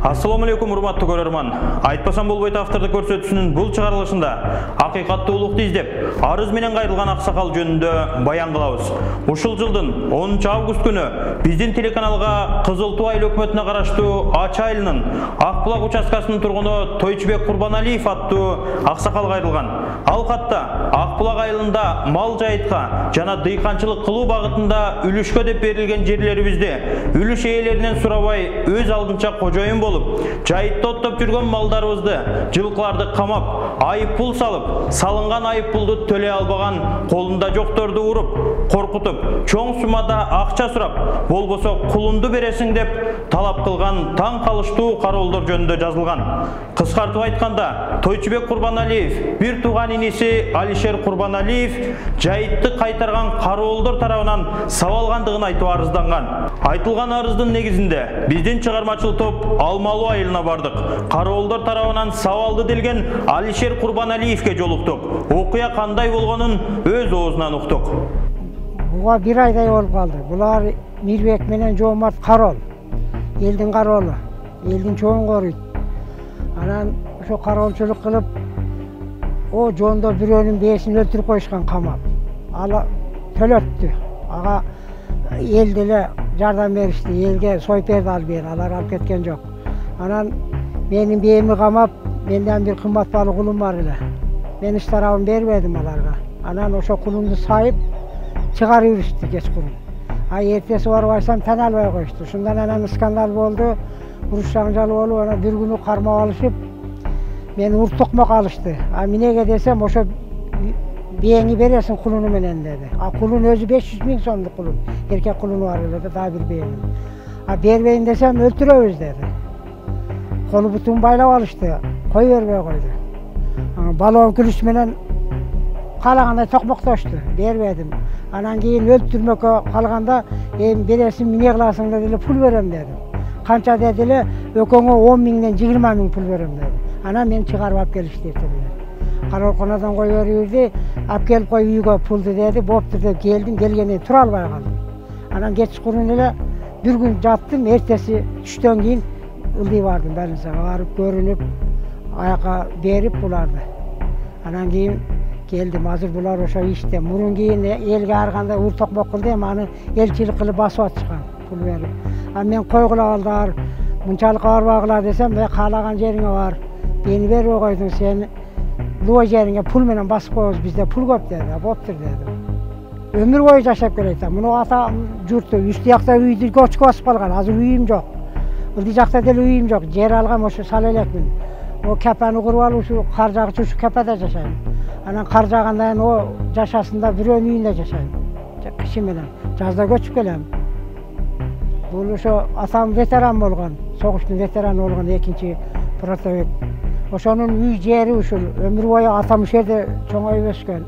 Assalamu alaikum урматтуу көрөрман. Айтпасам болбойт автордук көрсөтүүсүнүн бул чыгарылышында акыйкаттуулукту издеп, арыз менен кайрылган аксакал жөнүндө баян кылабыз. Ушул жылдын 10-август күнү биздин телеканалга Кызыл Туу айыл өкмөтүнө караштуу Ачы айылынын Акбулак участкасынын тургуну Тойчубек Курбаналиев аттуу аксакал кайрылган. Ал катта Акбулак айылында мал жайытка жана дыйканчылык кылуу багытында үлүшкө деп берилген жерлерибизди үлүш ээлеринен сурабай өз алдынча кожоюн жайытта оттоп жүргөн малдарыбызды, жылкыларды камап, айып пул салып, салынган айып пулду төлөй албаган, колунда жокторду уруп, коркутуп, чоң суммада акча сурап, болбосо кулунду бересиң деп талап кылган таң калыштуу кароолдор жөнүндө жазылган. Кыскартып айтканда, Тойчубек Курбаналиев, бир тууган иниси Алишер Курбаналиев жайытты кайтарган кароолдор тарабынан сабалгандыгын айтып арызданган. Айтылган арыздын негизинде биздин чыгармачыл топ Алмалуу айылына бардык. Кароолдор тарабынан сабалды делген Алишер Курбаналиевке жолуктук. Окуя кандай болгонун өз оозунан уктук. Буга бир айдай болуп калды. Булар Мирбек менен Жоомарт кароол. Элдин кароолу. Элдин чоң коруйт. Анан ошо кароолчулук кылып, жондо бирөөнүн бээсин өлтүрүп коюшкан камап. Ал төлөттү. Ага эл деле жардам беришти. Элге союп берди албайын, алар алып кеткен жок. Анан менин бээми камап, менден бир кымбат баалуу кулум бар эле. Мен иш тарабын бербедим аларга. Анан ошо кулумду сайып чыгарып жүрүштү кечкурун. Эртеси барып айтсам тан албай коюшту. Ушундан анан скандал болду. Уруш жаңжал болуп, анан бир күнү кармап алышып, мени уртукмак алышты. Эмнеге десем, ошо бээңи бересиң кулуну менен деди. Кулун өзү 500 000 сомдук кулун. Эркек кулуну бар эле, дагы бир бээми. Бербейин десем өлтүрөбүз деди. Колу бутун байлап алышты. Кой бербей койду. Балоон күлүш менен каалагандай токмоктошту. Бербедим. Анан кийин өлтүрмөккө калганда, бересиң эмне кыласың деди, пул берем дедим. Канча деди эле, экөөңө 10 000ден 20 000 пул берем деди. Анан мен чыгарып алып келишти эртелери. Кароолканадан кой берип, алып келип кой үйгө пулду деди. Боптур деп келдим, келгенде тура албай калдым. Анан кечкурун эле бир күн жаттым, эртеси түштөн кийин ылдый бардым больницага барып көрүнүп, аяка берип буларды. Анан кийин келдим, азыр булар ошо иште. Мурун кийин элге ар кандай уртокмок кылды, эми аны элчилик кылып басып атышкан, пул берип. Мен койгула алдар, мынчалык барбагыла десем, каалаган жериңе бар. Мени бербей койдуң, сен луа жериңе пул менен басып коебуз, бизде пул көп деди. Боптур дедим. Өмүр бою жашап келет. Муну ата журту үстү жакта үйдү көчкө басып калган. Азыр үйүм жок. Ылдый жакта деле үйүм жок. Жер алгам, ошо сала элекмин. Капаны куруп алып, ушу кар жагычы ушу капада жашайм. Анан кар жагандан жашасында бирөөнүн үйүндө жашайм. Киши менен. Жазда көчүп келем. Бул ошо атам ветеран болгон. Согуштун ветераны болгон 2-чи протовик. Ошонун үй жери ушул. Өмүр бою атам ушул жерде чоңоюп өскөн.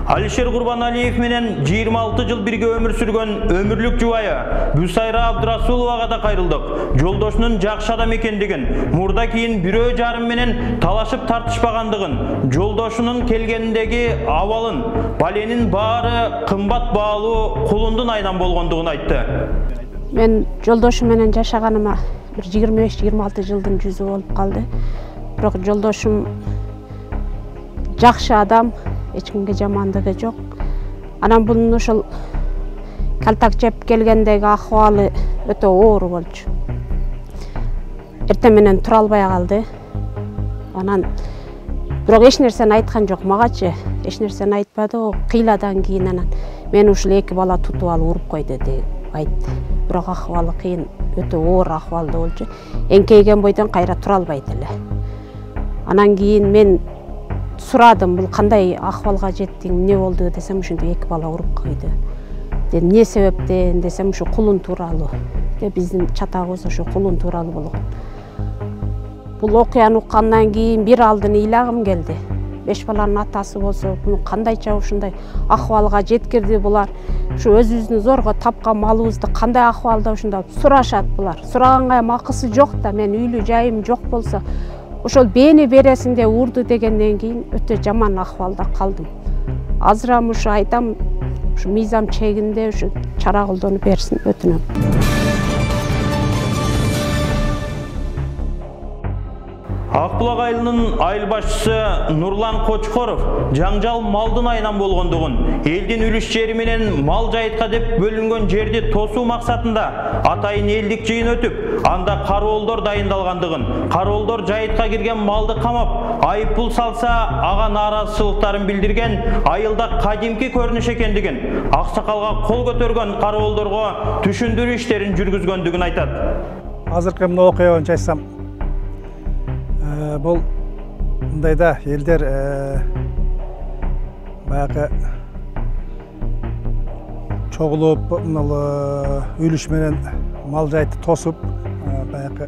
Алишер Курбаналиев менен 26 жыл бирге өмүр сүргөн өмүрлүк жубайы Бүсайра Абдырасуловага да кайрылдык. Жолдошунун жакшы адам экендигин, мурда кийин бирөө жарым менен талашып тартышпагандыгын, жолдошунун келгениндеги абалын, баленин баары кымбат баалуу кулундун айынан болгондугун айтты. Мен жолдошум менен жашаганыма бир 25-26 жылдын жүзү болуп калды. Бирок жолдошум жакшы адам, эч кимге жамандыгы жок. Анан бунун ошол калтак жеп келгендеги акыбалы өтө оор болчу. Эртең менен тура албай калды. Анан бирок эч нерсени айткан жок магачы. Эч нерсени айтпады. Кыйладан кийин анан мен ушул 2 бала тутуп алып уруп койду деп айтты. Бирок акыбалы кыйын, өтө оор акыбалда болчу. Эңкейген бойдон кайра тура албайт эле. Анан кийин мен сурадым, бул кандай акыбалга жеттиң, эмне болду десем, ушинтип 2 бала уруп койду. Дедим, эмне себептен десем, ушу кулун тууралуу. Биздин чатагыбыз ушу кулун тууралуу болгон. Бул окуяны уккандан кийин бир алдын ыйлагым келди. 5 баланын атасы болсо, буну кандайча ушундай акыбалга жеткирди булар. Ушу өзүбүздүн зорго тапкан малыбызды кандай акыбалда ушундай сурашат булар. Сураганга эми акысы жок да, мен үйлүү жайым жок болсо, ошол бээни бересиң деп урду дегенден кийин өтө жаман акыбалда калдым. Азырам ушу айтам, ушу мыйзам чегинде ушу чара колдонуп берсин өтүнөм. Акбулак айылынын айыл башчысы Нурлан Кочкоров жаңжал малдын айынан болгондугун, элдин үлүш жери менен мал жайытка деп бөлүнгөн жерди тосуу максатында атайын элдик жыйын өтүп, анда кароолдор дайындалгандыгын, кароолдор жайытка кирген малды камап, айыппул салса ага нааразычылыктарын билдирген, айылда кадимки көрүнүш экендигин, аксакалга кол көтөргөн кароолдорго түшүндүрүү иштерин жүргүзгөндүгүн айтат. Азыркы мына окуя боюнча айтсам, бұл мындайда елдер баягы чогулуп үлүш менен мал жайытты тосуп, баягы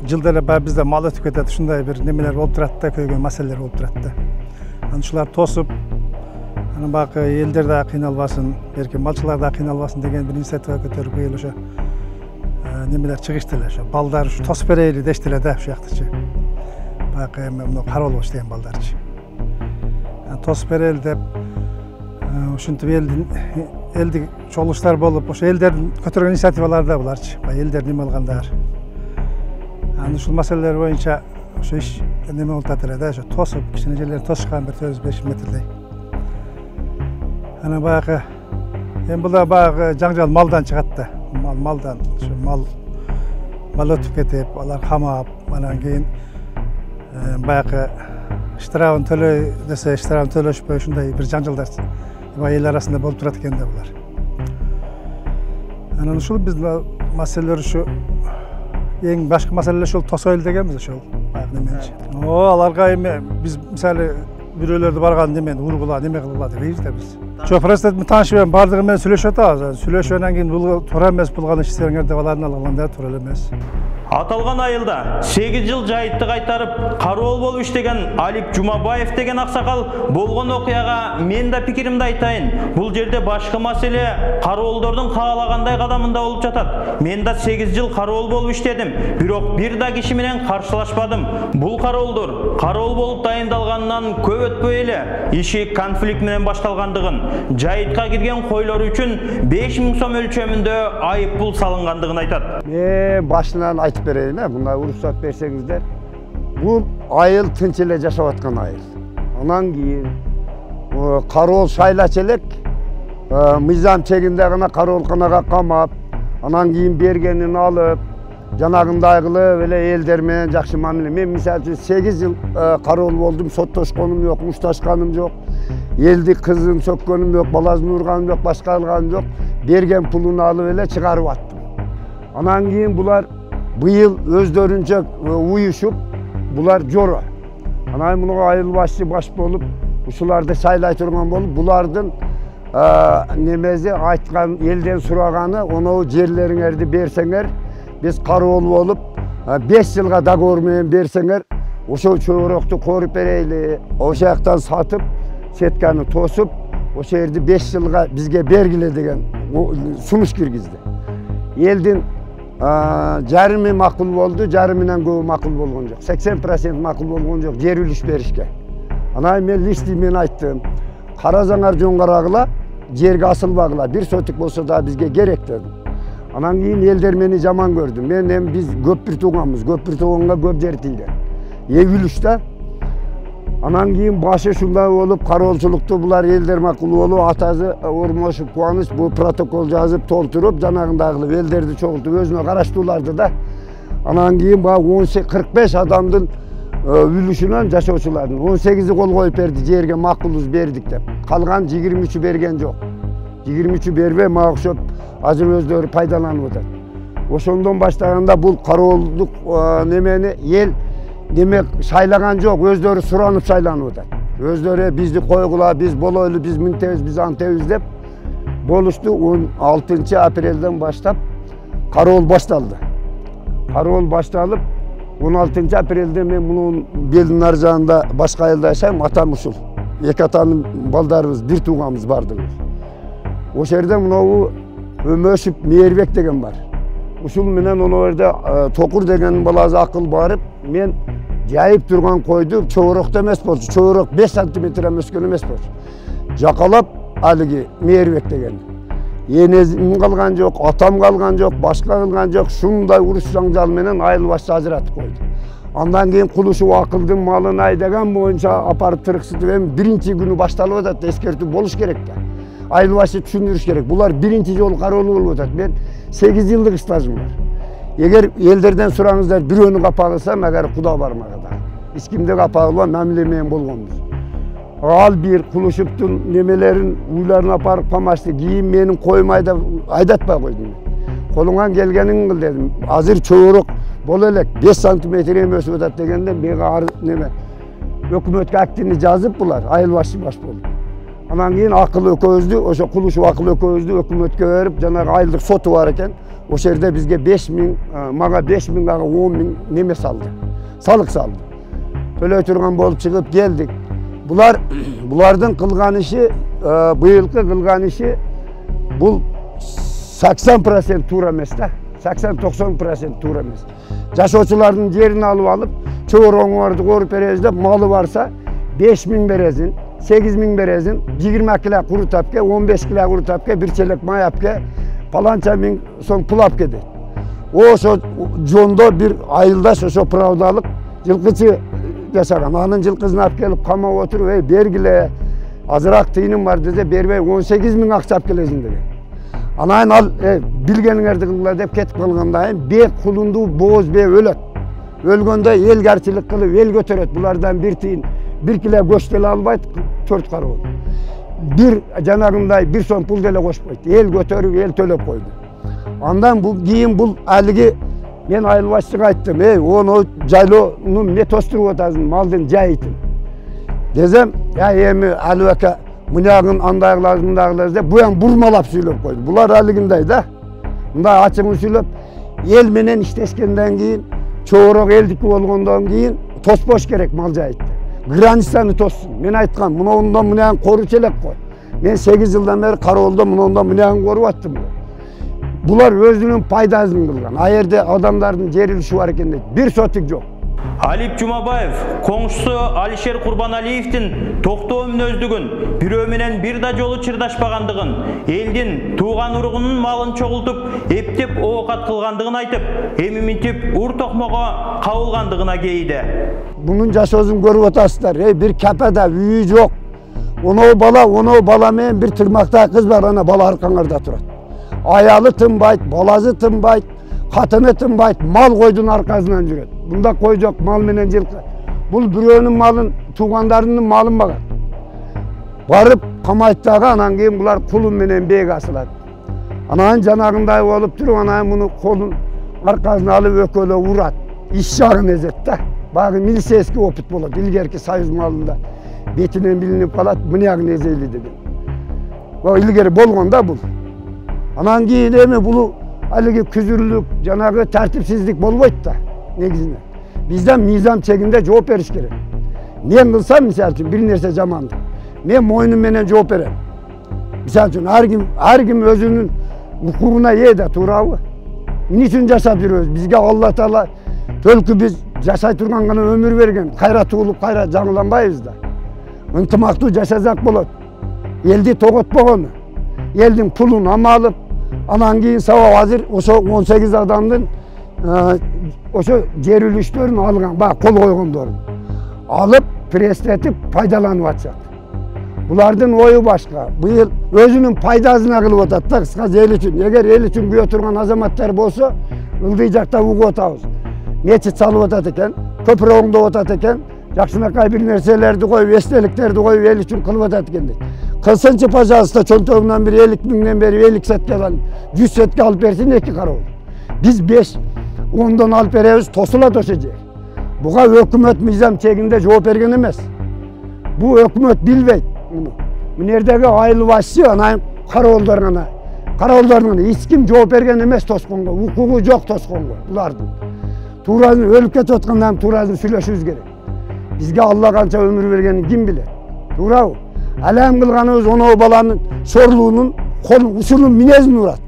жылда эле баягы бизде мал өтүп кетет, ушундай бир немелер болуп турат да, көйгөй маселелер болуп турат да. Анан ушулар тосуп, анан баягы элдер да кыйналбасын, берки малчылар да кыйналбасын деген бир инициатива көтөрүп быйыл ошо немелер чыгышты эле, ошо балдар ушу тосуп берели дешти эле да, ушул жактачы. Баягы эми мына кароол иштеген балдарчы. Тосуп берели деп, ушинтип элдик чогулуштар болуп, ошо элдердин көтөргөн инициативалар да буларчы. Элдер неме кылгандар. Анан ушул маселелер боюнча ошо иш неме болуп атат эле да, ошо тосуп, кичине жерлерди тосушкан бир 4-5 метрдей. Анан баягы эми бул да баягы жаңжал малдан чыгат да. Малдан, мал өтүп кетип, алар камап, анан кийин баягы штрафын төлөй десе, штрафын төлөшпөй, ушундай бир жаңжалдар эл арасында болуп турат экен да булар. Анан ушул биздин маселелер ушу эң башкы маселе ушул тосойлу дегенбиз ошол баягы неменчи. Аларга эми биз мисалы бирөөлөрдү барган немени ургула, неме кылгыла дебейбиз да биз. Жок, просто таанышып бардыгы менен сүйлөшүп атабыз. Сүйлөшкөндөн кийин бул туура эмес, бул кандай иштесеңер деп алардын алганда туура эле эмес. Аталган айылда 8 жыл жайытты кайтарып, кароол болуп иштеген Алип Жумабаев деген аксакал болгон окуяга мен да пикиримди айтайын. Бул жерде башкы маселе кароолдордун каалагандай кадамында болуп жатат. Мен да 8 жыл кароол болуп иштедим, бирок бир да киши менен каршылашпадым. Бул кароолдор кароол болуп дайындалганынан көп өтпөй эле иши конфликт менен башталгандыгын, жайытка кирген койлор үчүн 5000 сом өлчөмүндө айыппул салынгандыгын айтат. Мен башынан айтып берейин, мындай уруксат берсеңиздер. Бул айыл тынч эле жашап аткан айыл. Анан кийин кароол шайлачу элек, мыйзам чегинде гана кароолканага камап, анан кийин бергенин алып, жанагындай кылып эле элдер менен жакшы мамиле. Мен мисалы үчүн 8 жыл кароол болдум, соттошконум жок, мушташканым жок, элди кызын сөккөнүм жок, баласын урганым жок, башка кылганым жок. Берген пулун алып эле чыгарып аттым. Анан кийин булар быйыл өздөрүнчө уюшуп, булар жоро. Анан муну айыл башчы баш болуп, ушуларды шайлай турган болуп, булардын немези айткан элден сураганы, оноо жерлериңерди берсеңер, биз кароол болуп 5 жылга договор менен берсеңер, ошол чөбөрөктү коруп берели, ошол жактан сатып, сетканы тосуп, ошол жерди 5 жылга бизге бергиле деген сунуш киргизди. Элдин жарымы макул болду, жарымынан көбү макул болгон жок. 80% макул болгон жок жер үлүш беришке. Анан мен личный мен айттым. Карасаңар жөн карагыла, жерге асылбагыла, бир сотик болсо да бизге керек дедим. Анан кийин элдер мени жаман көрдү. Мен эми биз көп бир тууганбыз, көп бир тууганга көп жер тийген. Үлүш да. Анан кийин башы ушундай болуп, кароолчулукту булар элдер макул болуп, атасы Ормошев Кубаныч бул протокол жазып, толтуруп, жанагындай кылып элдерди чогултуп өзүнө караштууларды да. Анан кийин баягы 45 адамдын үлүшүнөн жашоочулардын 18'i кол коюп берди, жерге макулбуз бердик деп. Калган 23'ü берген жок. 23'ü бербей, мага окшоп азыр өздөрү пайдаланып атат. Ошондон баштаганда бул кароолдук немени эл демек шайлаган жок, өздөрү суранып шайланып атат. Өздөрү бизди койгула, биз болойлу, биз мынтебиз, биз антебиз деп болушту. 16 апрелден баштап кароол башталды. Кароол башталып 16 апрелде мен мунун белдин ар жагында башка айылда жашайм, атам ушул. Эки атанын балдарыбыз, бир тууганыбыз бардыгыбыз. Ошол жерде мынау Өмөшүп Мээрбек деген бар. Ушул менен оно жерде Токур деген баласы акыл барып, мен жайып турган койду чөбөрөктө эмес болчу, чөбөрөк 5 сантиметр өскөн эмес болчу. Жакалап алиги Мээрбек деген. Энесим калган жок, атам калган жок, башка кылган жок. Шундай уруш жаңжал менен айыл башчы ажыратып койду. Andan keyin kuluşup akıldın malın aydagan boyunca aparıp tırıksıtып hem birinci günü baştalып atat, eskertүү болуş керек da. Айыл başı түшүндүрүш керек. Булар birinci жолу кароолуу болуп атат. Men 8 yıllık stajım var. Eğer ellerden sorаңыздар бирөөнү капагылсам, agar Kuda barmaga da. Hiç kimde kapagılba, memle men bolgonбуз. Al bir kuluşuптун nemelerin uylарына апарып камашты, кийин менин коймайда айдатпай койдум. Колуңан келгениңди кыл дедим. Азыр чөбөрөк боло элек 5 сантиметр эме өсүп атат дегенде мага неме өкмөткө актini жазып булар айыл баш болуп. Анан кийин акыл экөөбүздү, ошо кулушуп акыл экөөбүздү өкмөткө берип, жанагы айылдык соту бар экен. Ошол жерде бизге 5000, мага 5000, ага 10000 неме салды. Салык салды. Төлөй турган болуп чыгып келдик. Булардын кылган иши, быйылкы кылган иши бул 80% туура эмес да. 80-90% туура эмес. Жашоочулардын жерин алып алып, чөбөрөңөрдү коруп беребиз деп, малы барса 5000 бересин, 8000 бересин, 20 кило куру тапке, 15 кило куру тапке, bir çelek may apke, palança min son pul apke deydi. Ошо жондо bir айылдаш ошо правдалык жылкычы жашаган. Анын жылкысын алып келип камап отуруп, "Ey бергиле, азыраак тыйыным бар" десе, бербей 18000 акча алып келесиң деген. Анан ал билгениңерди кылгыла деп кетип калгандан кийин бек кулунду бооз бе өлөт. Өлгөндө эл гарчылык кылып эл көтөрөт. Булардан bir тыйын, 1 кило go'sht деле албайт, 4 кароо. Bir жанагындай 1 сом пул деле кошпойт. Эл көтөрүп, эл төлөп койду. Андан бул кийин бул алиги мен айыл башчыга айттым, "Ey, onu жайлоону эмне тостуруп атасың, малдын жайытын." Десем, "Ya эми алыбака мынягын андайгылар мындагылар" деп буян бурмалап сүйлөп койду. Булар алигиндай да. Мындай ачыгын сүйлөп, эл менен иштешкенден кийин, чоорок элдики болгондон кийин тоспош керек мал жайытты. Границаны тосsun. Men ayткам, мынаудан мынагын коруч элек кой. Men 8 жылдан бери кароолдо мынаудан мынагын коруп аттым. Булар өзүнүн пайдасын кылган. А жерде адамдардын жерилиши бар экен дейт. Bir sotик жок. Алип Жумабаев, коңшусу Алишер Курбаналиевдин токтоо мүнөздүгүн, бирөө менен бир да жолу чырдашпагандыгын, элдин тууган уругунун малын чогултуп, эптеп оокат кылгандыгын айтып, эми минтип ур токмого кабылгандыгына кейди. Bunun жашоосун көрүп атасыздар. Bir капада үйү жок. Оноо бала менен bir тырмактагы кыз бар, ана бала аркаңарда турат. Ayalı tınbayt, balazı tınbayt, katını tınbayt, mal koydun arkasından жүрөт. Bunda koy yok, mal menen жылкы. Bul büröөнүн malın, tuğanlarının malın bakat. Barıp kamayttaga anan keyin bular kulun menen bek asılat. Ananın janagınday olup turup, anan bunu kolun arkasına alıp ökölö urat. İş jagын ezet da. Bagı milisiyeski oput bolot. İlgerki Soyuz malında betinen bilinip kalat, mınagın ezeyli dedi. O ilgeri bolgonda bul. Anan keyin эми бул алиги күзүрлүк, жанагы тартипсиздик болбойт да негизинен. Бизден мыйзам чегинде жооп бериш керек. Мен кылсам, мисалы үчүн бир нерсе жаманды, мен мойнум менен жооп берем. Мисалы үчүн ар ким өзүнүн укугуна ээ да, туурабы? Эмне үчүн жашап жүрөбүз? Бизге Алла Таала төлкү биз жашай турган гана өмүр берген. Кайра туулуп, кайра жаңыланбайбыз да. Ынтымактуу жашасак болот. Элди тоготпогону, элдин пулун амалып, anan keyin sabah hazır ошо 18 adamdın ошо жер үлүштөрүн алган, bak kol koygondорун alıp presletip пайдаланып атышат. Bulardын ою башка. Быйыл өзүнүн пайдасына кылып атат да, кыскасы эл үчүн. Эгер эл үчүн күйө турган азаматтар болсо, ылдый жакта угуп атабыз. Мечит салып атат экен, көпүрө оңдоп атат экен, жакшынакай бир нерселерди коюп, эстеликтерди коюп эл үчүн кылып атат экен дейт. Kılsınçı pazarlısta çöntөгүнөн bir 50.000'den beri 50 setke alan 100 setke alıp versin 2 karol. Biz 5, 10'dan alıp veremiz, tosula toşacak. Buga hökümet mizam çeginde жооп берген emez. Bu hökümet bilbeyt bunu. Minerdeki ayılı başçı anayım karollarına hiç kim жооп берген emez toskonga. Hukuku yok toskonga bulardın. Tuğrazın ölüp ketip atkandan tuğrazın süйлөшүбүз керек. Bizge Allah kança ömür vergeni kim bilir? Tuğra Alem kılganımız onu balanın sorluğunun, kolun, usulun minezini uğrat.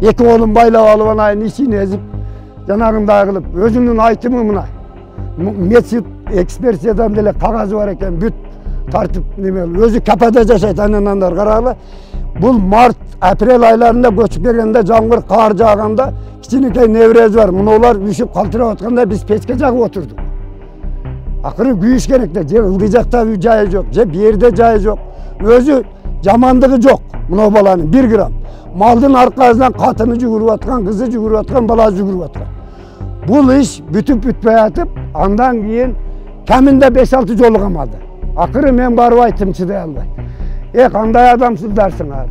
Eki oğlum baylap alıp anayın içini ezip, janagında kılıp, özünün aytımı mına. Mesit, ekspertiyadan dele kagazı var eken, büt tartıp, özü kapada jaşayt, ananlar kararlı. Bu mart, aprel aylarında göçüp gelgende жаңбыр, kar жağganda kiçinekey nevrez var. Munolar üşüp kaltırıp atkanda biz peçke jagıp oturduk. Akırı büyüş gerekte. Je ılgıjakta bir jayı yok, je bir yerde jayı yok. Özü jamandığı yok muno balanın 1 gram. Maldın arkasından katını jugurip atkan, kızı jugurip atkan, balası jugurip atkan. Bu iş bütüp bütpey atıp, andan keyin keminde 5-6 jolugamadı. Akırı men barıp ayttım çıday alбай. Kanday adamsızdarsыңар.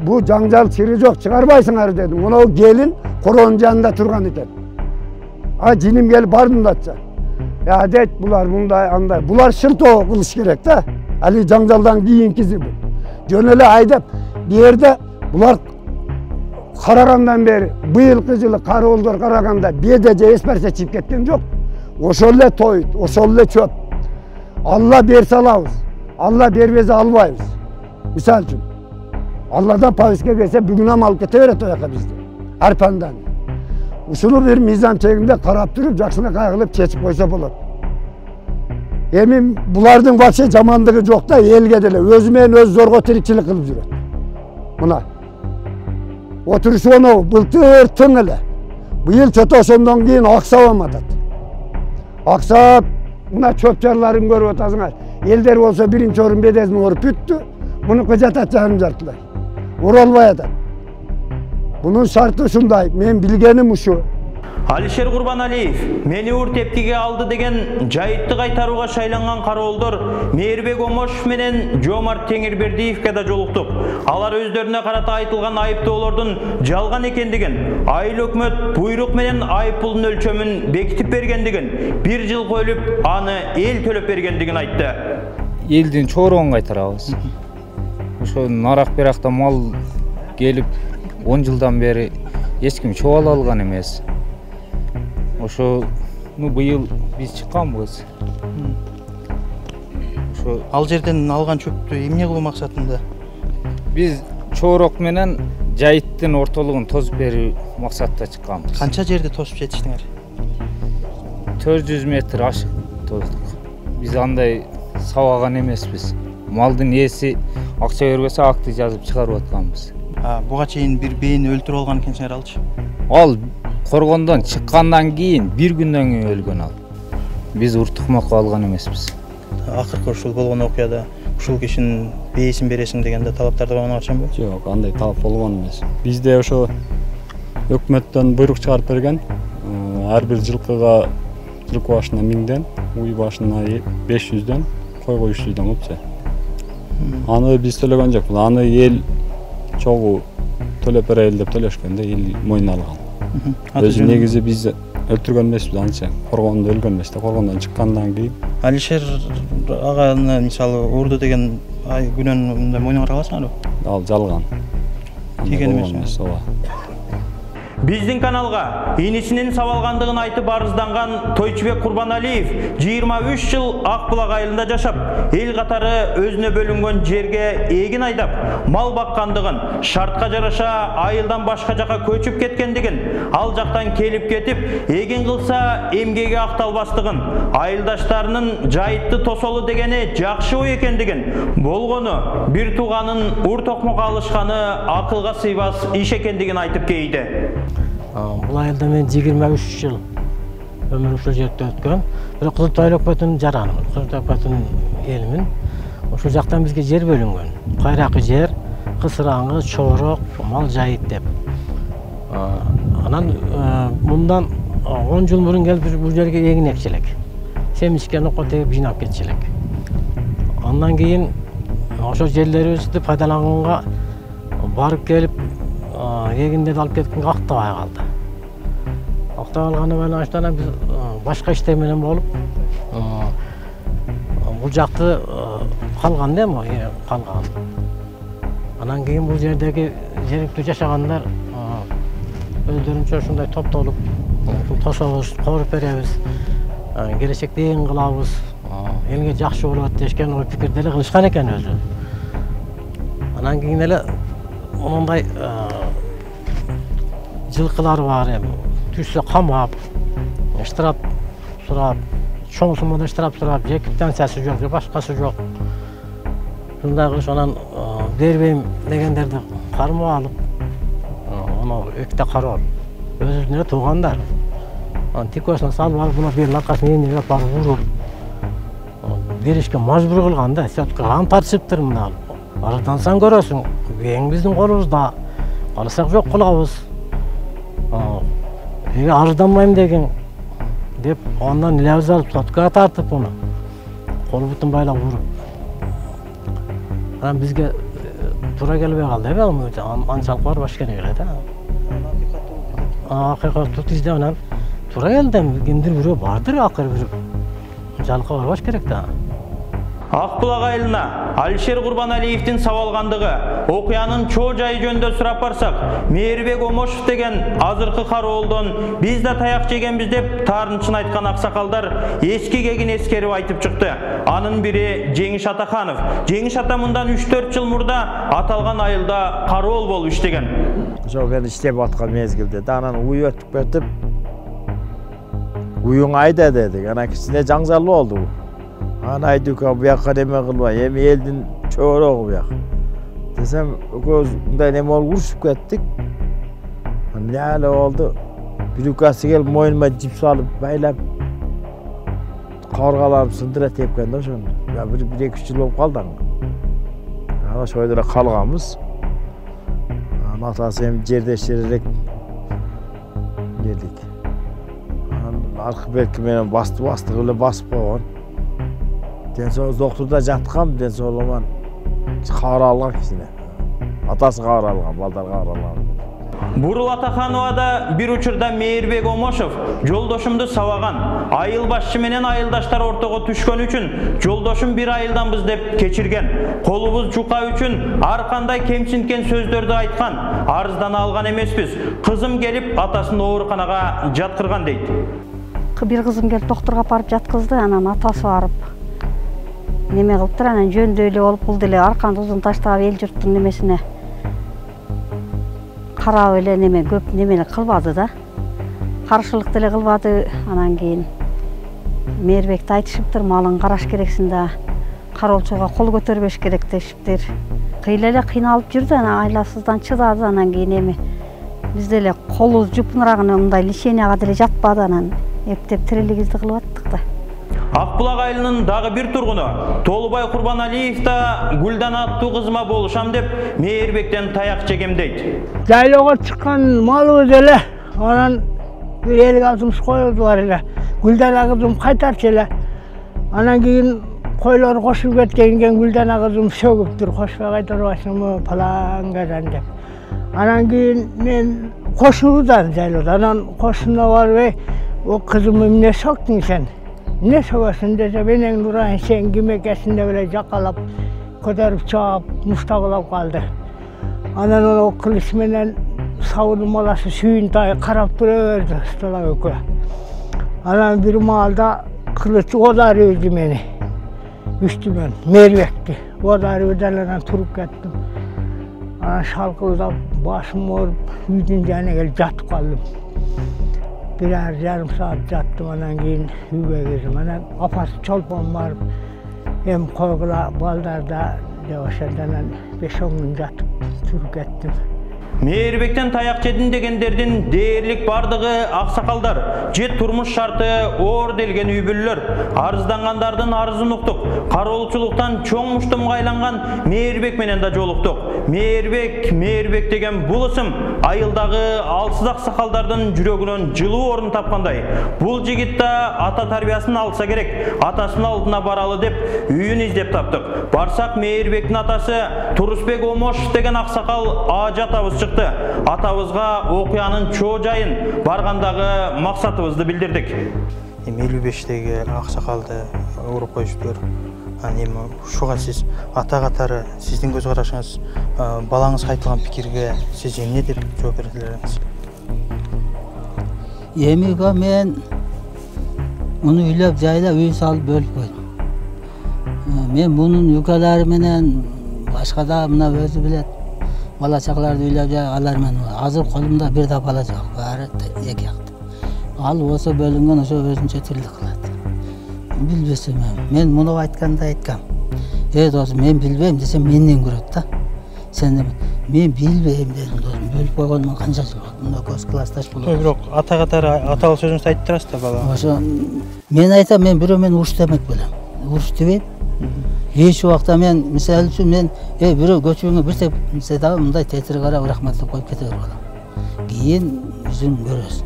Bu жаңжал çiri жоқ çıkarbaysыңар dedim. Ona o gelin koronun yanında turgan eken. Cinim gelip bardым da atça. Deyt bular bunday anday. Bular şılto kılış gerek de. Ali жаңжалдан kiyinkizi bu. Jönele aydap bir yerde bular karagandan beri bıyılkı жылы karoldur karaganda bir de esperse çip ketken жоқ. Oşolle toyut, oşolle çöp. Allah berse alabız. Allah berбесе albayбыз. Misal üçün. Allah'dan paviske gelse bugün ham alıp kete beret oyaka bizde. Arpandan. Uşunu bir mizan çekimde karap durup jakşına kaygılıp çeçip koysa bolar. Emin bulardın vapşe jamandığı жоқ da elge dele. Özümen öz zorgo tirikçilik kılıp жүрөт. Muna. Oturuşu onu bıltır tın ele. Bu yıl çöte oşondan keyin aksabam atat. Aksab muna çöpçarların görüp otasыңар. Elder olsa birinci orun bedezini orup büttü. Bunu kıcatat canım jartılay. Oralbay atat. Bunun şartı şunday. Men bilgenim şu. Алишер Курбаналиев мени ур тепкиге алды деген жайытты кайтарууга шайланган кароолдор Мээрбек Омошов менен Жомарт Теңирбердиевке да жолуктук. Алар өздөрүнө карата айтылган айыптоолордун жалган экендигин, айыл өкмөт буйрук менен айыппулдун өлчөмүн бекитип бергендигин, 1 жыл коюлуп аны эл төлөп бергендигин айтты. Элдин чоругун кайтарабыз. Ошо нарак биракта мал келип 10 жылдан бери эч ким чогула алган эмес. Ошо быйыл биз чыкканбыз. Ошо Ал жерден алган чөптү эмне кылуу максатында? биз чорок менен жайыттын ортолугун тосуп берүү максатта чыкканбыз. Канча жерди тосуп жетиштиңер? 400 метр ашык тоздук. Биз андай сабаган эмеспиз. Малдын ээси акча бербесе акты жазып чыгарып атканбыз. Буга чейин бир бейини өлтүрүп алган экенсиңер алчы. Ал коргондон чыккандан кийин 1 күндөн кийин өлгөн ал. Биз уртукмакка алган эмеспиз. Акыркы ушул болгон окуяда ушул кишинин бейисин бересиң дегенде талаптарды коюнга чамбы? Жок, андай талап болгон эмес. Бизде ошо өкмөттөн буйрук чыгарып берген. Ар бир жылкыга жылкы башына 1000ден, уй башына 500ден, койго 300ден болчу. Аны биз төлөгөн жок. Аны эл чогуу төлөп берели деп төлөшкөндө эл мойнуна алган. Өзү негизи биз өлтүргөн эмеспиз, анча коргондо өлгөн эмес да, коргондон чыккандан кийин. Алишер аганы мисалы урду деген күнөөнү мойнуңа аласыңарбы? Ал жалган. Тийген эмес. Биздин каналга инисинин сабалгандыгын айтып арызданган Тойчубек Курбаналиев 23 жыл Акбулак айылында жашап, эл катары өзүнө бөлүнгөн жерге эгин айдап, мал баккандыгын, шартка жараша айылдан башка жака көчүп кеткендигин, ал жактан келип кетип, эгин кылса эмгеге акталбастыгын, айылдаштарынын жайытты тосолу дегени жакшы ой экендигин, болгону бир тууганын ур токмокко алышканы акылга сыйбас иш экендигин айтып кейди. Бұл айылда мен 23 жыл өмір ушул жерде өткөн. Бирок Кызылтай өкмөтүнүн жаранымын, Кызылтай өкмөтүнүн элимин. Ошол жактан бизге жер бөлүнгөн. Кайракы жер, кысыраңы, чорок, мал жайыт деп. Анан мындан 10 жыл мурун келип бул жерге эгин экчилек. Семичке нокко тегип жыйнап кетчилек. Андан кийин ошол жерлерибизди пайдаланганга барып келип эгиндерди алып кеткенге актабай калды. Актабай калганы менен аштан биз башка иштер менен болуп, бул жакты калган да эми, калган. Анан кийин бул жердеги жергиликтүү жашагандар өздөрүнчө ушундай топтолуп, тособуз, коруп беребиз, келечекте эгин кылабыз, элге жакшы болот дешкен ой пикирди эле кылышкан экен өзү. Анан кийин эле ондай жылкылар бар эми, түшсө камап, штраф сурап, чоң суммада штраф сурап, же квитанциясы жок, же башкасы жок. Ушундай кылыш анан бербейм дегендерди кармап алып, onu өктө карап, өзүнө туугандар. Тикосуна салып алып, буна берин аркасына энип барып уруп, беришке мажбур кылган да. Сёткага тартышыптыр мына. Арыздансаң көрөсүң, эң биздин колубузда. Калсак жок кылабыз. Эге арызданбайм деген деп, ondan ilevz alıp sotkaya tartıp onu. Kolu butun baylap vurup. Bizge tura gelbey kaldı ebe ama ançalık var başka ne göre de. Hakikat tut izde onan tura geldi. Kendir biri vardır akır biri. Ançalıkka var baş gerek de. Акбулак айылына Алишер Курбаналиевдин сабалгандыгы окуянын чоо жайы жөнүндө сурап барсак, Мээрбек Омошов деген азыркы кароолдон биз да таяк жегенбиз деп таарынчын айткан аксакалдар эски кегин эскерип айтып чыкты. Анын бири Жеңиш Атаханов. Жеңиш ата мындан 3-4 жыл мурда аталган айылда кароол болуп иштеген. Ошо мен иштеп аткан мезгилде анан уй өтүп кетип, уюң айда дедик. Анан кичине жаңжалуу болду. Ana aydıka bu yakka neme kılma, hem eldin çoğuroğu bu yak. Desem, öközümden neme ol vuruşup kettik. Ne hali oldu? Bir yukası gelip moyunuma cips alıp baylap kavrgalarım sındıra tepken de şunu. Ya bir iki yıl olup kaldı. Ana şöyle kalgamız. Atası hem cerdeşlererek geldik. Arka belki benim bastı öyle basıp koyun. Den sonra doktorda jatkan, den sonra oman kavra algan kişine. Atası kavra algan, balдар kavra algan. Бурул Атаханова да бир учурда Мээрбек Омошов жолдошумду сабаган. Айыл башчы менен айылдаштар ортого түшкөн үчүн жолдошум бир айылданбыз деп кечирген. Колубуз жука үчүн ар кандай кемсинткен сөздөрдү айткан. Арыздана алган эмеспиз. Кызым келип атасын ооруканага жаткырган дейт. Бир кызым келип доктурга барып жаткызды, анан атасы барып неме кылыптыр, анан жөндөө эле болуп бул деле арканды узун таштап эл журттун немесине карап эле неме көп немени кылбады да. Каршылык деле кылбады. Анан кийин Мээрбекти айтышыптыр, малын караш керексин да, кароолчуга кол көтөрбөш керек дешиптир. Кыйла эле кыйналып жүрдү, анан айласыздан чыдады. Анан кийин эми биз деле колубуз жупунурагына мындай лишенияга деле жатпады, анан эптеп тирилигибизди кылып аттык да. Акбулак айылынын дагы бир тургуну Толубай Курбаналиев да Гүлдан аттуу кызыма болушам деп Мээрбектен таяк жегем дейт. Жайлоого чыккан малыбыз эле, анан бир 50-60 коюбуз бар эле. Гүлдана кызым кайтарчы эле. Анан кийин койлор кошуп кеткенген кийин Гүлдана кызым сөгүптүр, кошпой кайтарбайсыңбы палан казан деп. Анан кийин мен кошуудан жайлоодо, анан кошуна барбай, о кызым эмне соктуң сен? Ne söversin dese, benim durayın sen kim ekesinde böyle jakalap, kötörüp çağıp, mustaqılap kaldı. Anan onu o kılıçmenen savunum olası suyun tayı karap duruyordu ıstala ökü. Anan bir malda kılıç odar öldü beni. Üstümen, Mээрбекti. Odar ödelenen turup gittim. Anan şalkılda başım orup, üydün canına gelip yatıp kaldım. Birer yarım saat jattım, anan keyin uyga girdim. Anan apası çolpon barıp, hem koygula baldarda oşondan 5-10 gün jatıp turup kettim. Мээрбектен таяк жедин дегендердин дээрлик бардыгы аксакалдар, же турмуш шарты оор делген үй бүлөлөр. Арыздангандардын арызын уктук. Кароолчулуктан чоң муштумга айланган Мээрбек менен да жолуктук. Мээрбек деген бул ысым айылдагы алсыз аксакалдардын жүрөгүнөн жылуу орун тапкандай. Бул жигит да ата тарбиясын алса керек, атасынын алдына баралы деп үйүн издеп таптык. Барсак Мээрбектин атасы Турусбек Омошов деген аксакал ажатабыз чыкты. Атабызга окуянын чоо жайын баргандагы максатыбызды билдирдик. 55-теги аксакалды уруп коюштур. Эми ушуга сиз ата катары сиздин көз карашыңыз, балаңыз айтылган пикирге сиз эмне деп жооп бересиз? Эмиге мен муну үйлөп жайлап үй салып бөлүп койдум. Мен мунун юкалары менен башка да мына өзү билет. Бала чакаларды үйлөп жай алар менен азыр колумда бир да бала жок, баары эки жакта. Ал болсо бөлүнгөн ошо өзүнчө тирлик кылат. Билбесем мен муну айтканда айткам. Досум, мен билбейм десем менден көрөт да. Sen de men bilbeyim dedim dostum. Bölüp koyганыма канча жыл болду. Мына көз классташ болот. Бирок ата катары аталык сөзүңүздү айтып турасыз да бала. Ошо мен айтам, мен бирөө мени уруш демек белем. Уруш дебейм. Эч убакта мен мисалы үчүн мен бирөө көчүңө бир теп десе дагы мындай тетири карап рахмат деп коюп кете берип алам. Кийин жүзүн көрөсүң.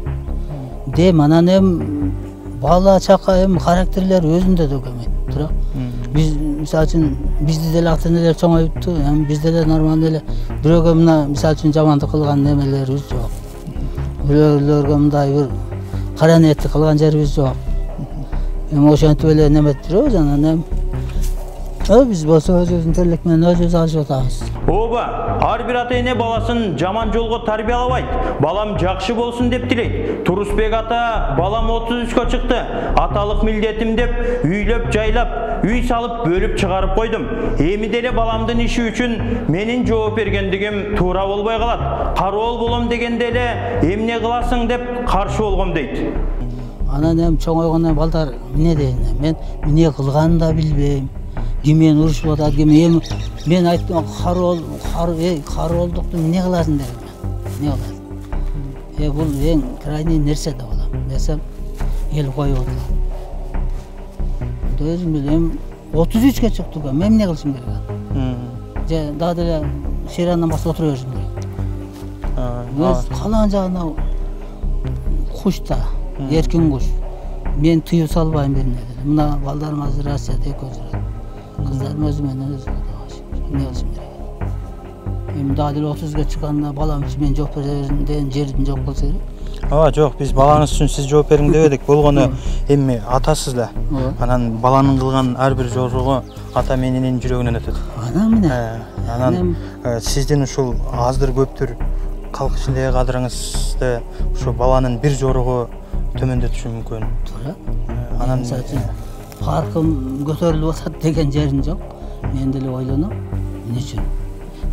Дем анан эми бала чака эми характерлери өзүндө да көмөйт тура. Биз мисалы үчүн бизди деле ата энелер чоңойту, эми биз деле нормалдуу эле бирөөгө мына мисалы үчүн жамандык кылган немелерибиз жок. Бирөөлөргө мындай бир кара ниеттик кылган жерибиз жок. Эми ошентип эле неметип жүрөбүз, анан эми биз болсо өзүбүздүн тирлик менен өзүбүз алышып атабыз. Ооба, ар бир ата эне баласын жаман жолго тарбиялабайт. Балам жакшы болсун деп тилейт. Турусбек ата балам 33-кө чыкты. Аталык милдетим деп үйлөп жайлап, үй салып бөлүп чыгарып койдум. Эми деле баламдын иши үчүн менин жооп бергендигим туура болбой калат. Кароол болом дегенде эле эмне кыласың деп каршы болгом дейт. Анан эми чоңойгондон балдар эмне дейин? Мен эмне кылганын да билбейм. Ким мени урушуп атат, ким эми мен айттым, кароолдукту эмне кыласың дедим. Эмне кыласың? Бул эң крайний нерсе да болом десем, эл коюп атат. Өзүм билем, 33-кө чыктык, мен эмне кылышым керек? Же дагы деле шерандан башка отура беришим керек. Өз калган жагына куш да, эркин куш. Мен тыюу салбайм бирине дедим. Мына балдарым азыр Россияда экөө жүрөт. Кыздарым өзү менен өзү эмне кылышым керек? Эми дагы деле 30-га чыкканда балам үчүн мен жооп берем деген жерим жок болсо керек. Ооба, жок, биз балаңыз үчүн сиз жооп бериң дебедик. Болгону эми атасыз да. Анан баланын кылган ар бир жоругу ата мененин жүрөгүнөн өтөт. Анан менен. Анан сиздин ушул аздыр көптүр калк ичиндеги кадырыңызды ушу баланын бир жоругу төмөндөтүшү мүмкүн. Туура. Анан мисалы үчүн паркым көтөрүлүп атат деген жерим жок. Мен деле ойлоном. Эмне үчүн?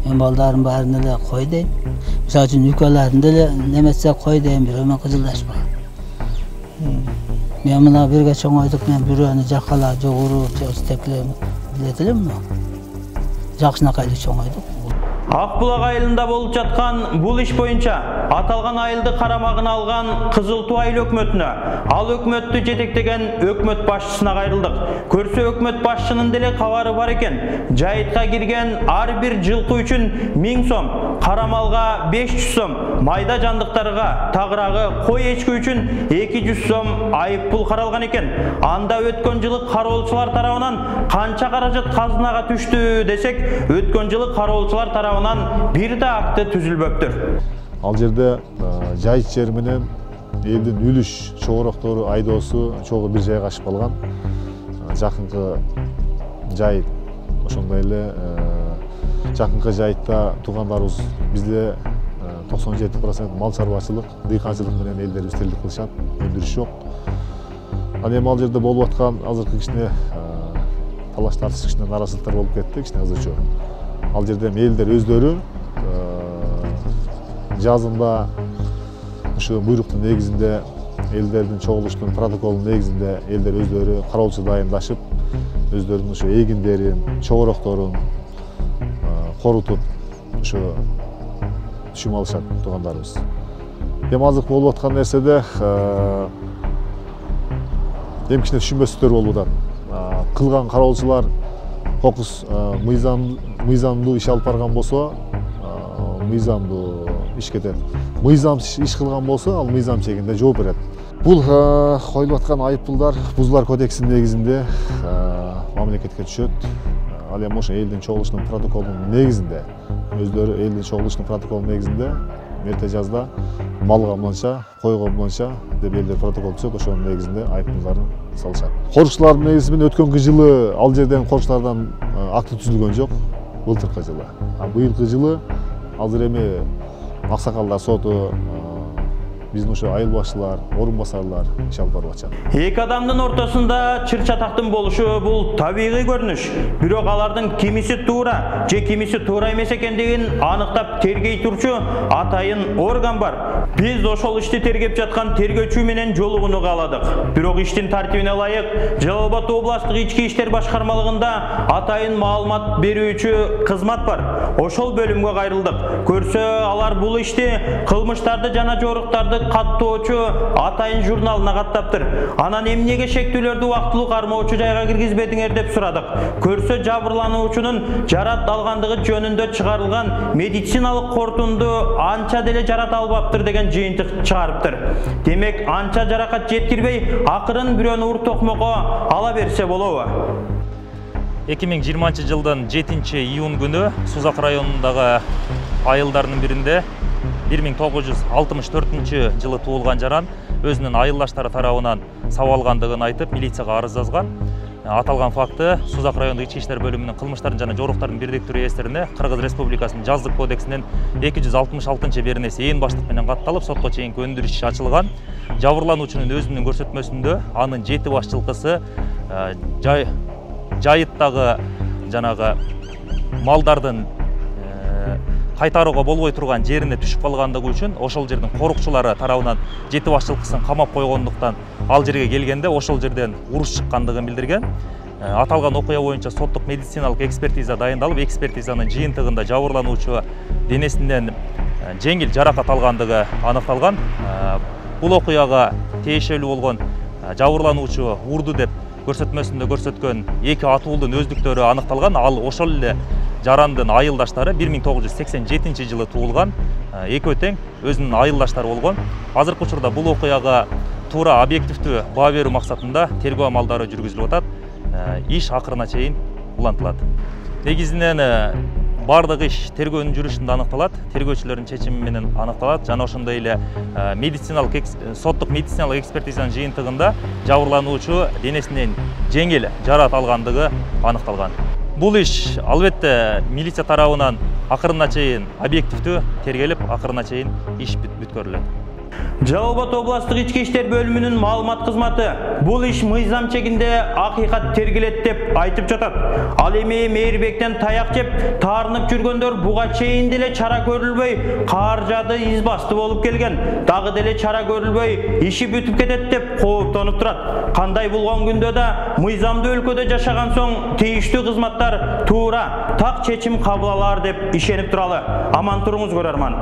Мен балдарым баарын эле кой дейм. Мисалы үчүн үкөлөрүн деле неметсе кой дейм, бирөө менен кыжылдашпаган. Мен мына бирге чоңойдук, мен бирөөнү жаккала жогуруп, же стеклем билет элем мына. Жакшынакай эле чоңойдук. Ак булак айылында болуп жаткан бул иш боюнча аталган айылды карамагына алган Кызыл Туу айыл өкмөтүнө, ал өкмөттү жетектеген өкмөт башчысына кайрылдык. Көрсө өкмөт башчынын деле кабары бар экен. Жайытка кирген ар бир жылкы үчүн 1000 сом, карамалга 500 сом, майда жандыктарга, тагырагы, кой эчки үчүн 200 сом айып пул каралган экен. Анда өткөн жылы кароолчулар тарабынан канча каражат казынага түштү десек, өткөн жылы кароолчулар тарабынан бир да акты түзүлбөптүр. Ал жерде жайыт жери менен элдин үлүш чогороктору, айдоосу чогуу бир жайгашып калган. Жакынкы жайыт ошондой эле жакынкы жайытта туугандарыбыз бизде 97% мал чарбачылык, дыйканчылык менен элдерибиз тирлик кылышат, өндүрүш жок. Ал эми ал жерде болуп аткан азыркы кичине талаш тартыш, кичине наразылыктар болуп кетти, кичине кызычуу. Ал жерде элдер өздөрү жазында ушу буйруктун негизинде, элдердин чогулуштун протоколунун негизинде элдер өздөрү кароолчу дайындашып, өздөрүнүн ушу эгиндерин, чогорокторун корутуп ушу түшүм алышат туугандарыбыз. Эми азыр болуп аткан нерседе эми кичине түшүнбөстүктөр болуп атат. Кылган кароолчулар кокус мыйзамдуу иш алып барган болсо, мыйзамдуу иш кетет. Мыйзамсыз иш кылган болсо, ал мыйзам чегинде жооп берет. Бул коюлуп аткан айыппулдар Бузулар кодексинин негизинде мамлекетке түшөт. Ал эми ошо элдин чогулушунун протоколунун негизинде, өздөрү элдин чогулушунун протоколунун негизинде мерте жазда малга мынча, койго мынча деп элдер протокол түзөт, ошонун негизинде айыппулдарын салышат. Корукчулардын негизинен өткөнкү жылы ал жерден корукчулардан акты түзүлгөн жок, былтыркы жылы. Быйылкы жылы азыр эми аксакалдар соту биздин ошо айыл башчылар, орун басарлар иш алып барып атышат. Эки адамдын ортосунда чыр чатактын болушу бул табигый көрүнүш. Бирок алардын кимиси туура же кимиси туура эмес экендигин аныктап тергей турчу атайын орган бар. Биз ошол ишти тергеп жаткан тергөөчү менен жолугууну кааладык. Бирок иштин тартибине ылайык Жалал Абад областык ички иштер башкармалыгында атайын маалымат берүүчү кызмат бар. Ошол бөлүмгө кайрылдык. Көрсө алар бул ишти кылмыштарды жана жоруктарды каттоочу атайын журналына каттаптыр. Анан эмнеге шектүүлөрдү убактылуу кармоочу жайга киргизбедиңер деп сурадык. Көрсө жабырлануучунун жарат алгандыгы жөнүндө чыгарылган медициналык кортунду анча деле жарат албаптыр деген жыйынтык чыгарыптыр. Демек анча жаракат жеткирбей, акырын бирөөнү ур токмокко ала берсе болобу? 2020 жылдын 7-июнь күнү Сузак районундагы айылдардын биринде 1964 жылы туулган жаран өзүнүн айылдаштары тарабынан сабалгандыгын айтып милицияга арыз жазган. Аталган факты Сузак райондук ички иштер бөлүмүнүн кылмыштардын жана жоруктардын бирдиктүү реестерине Кыргыз Республикасынын жаздык кодексинин 266-беренеси ээн баштык менен катталып, сотко чейинки өндүрүш иши ачылган. Жабырлануучунун өзүнүн көрсөтмөсүндө анын 7 баш жылкысы жайыттагы жанагы малдардын кайтарууга болбой турган жерине түшүп калгандыгы үчүн ошол жердин корукчулары тарабынан 7 баш жылкысын камап койгондуктан ал жерге келгенде ошол жерден уруш чыккандыгын билдирген. Аталган окуя боюнча соттук медициналык экспертиза дайындалып, экспертизанын жыйынтыгында жабырлануучу денесинен жеңил жаракат алгандыгы аныкталган. Бул окуяга тиешелүү болгон жабырлануучу урду деп көрсөтмөсүндө көрсөткөн 2 атуулдун өздүктөрү аныкталган. Ал ошол эле жарандын айылдаштары 1987 жылы туулган. Экөө тең өзүнүн айылдаштары болгон. Азыркы учурда бул окуяга туура объективдүү баа берүү максатында тергөө амалдары жүргүзүлүп атат. Иш акырына чейин улантылат. Негизинен бардык иш тергөөнүн жүрүшүндө аныкталат, тергөөчүлөрдүн чечими менен аныкталат жана ошондой эле соттук медициналык экспертизанын жыйынтыгында жабырлануучу денесинен жеңил жарат алгандыгы аныкталган. Бул иш албетте милиция тарабынан акырына чейин объективдүү тергелип, акырына чейин иш бүткөрүлөт. Жалал Абад областык ички иштер бөлүмүнүн маалымат кызматы бул иш мыйзам чегинде акыйкат тергелет деп айтып жатат. Ал эми Мээрбектен таяк жеп таарынып жүргөндөр буга чейин деле чара көрүлбөй, кааржады избасты болуп келген. Дагы деле чара көрүлбөй, иши бүтүп кетет деп кооптонуп турат. Кандай болгон күндө да мыйзамдуу өлкөдө жашаган соң тийиштүү кызматтар туура, так чечим кабыл алар деп ишенип туралы. Аман туруңуз көрөрман.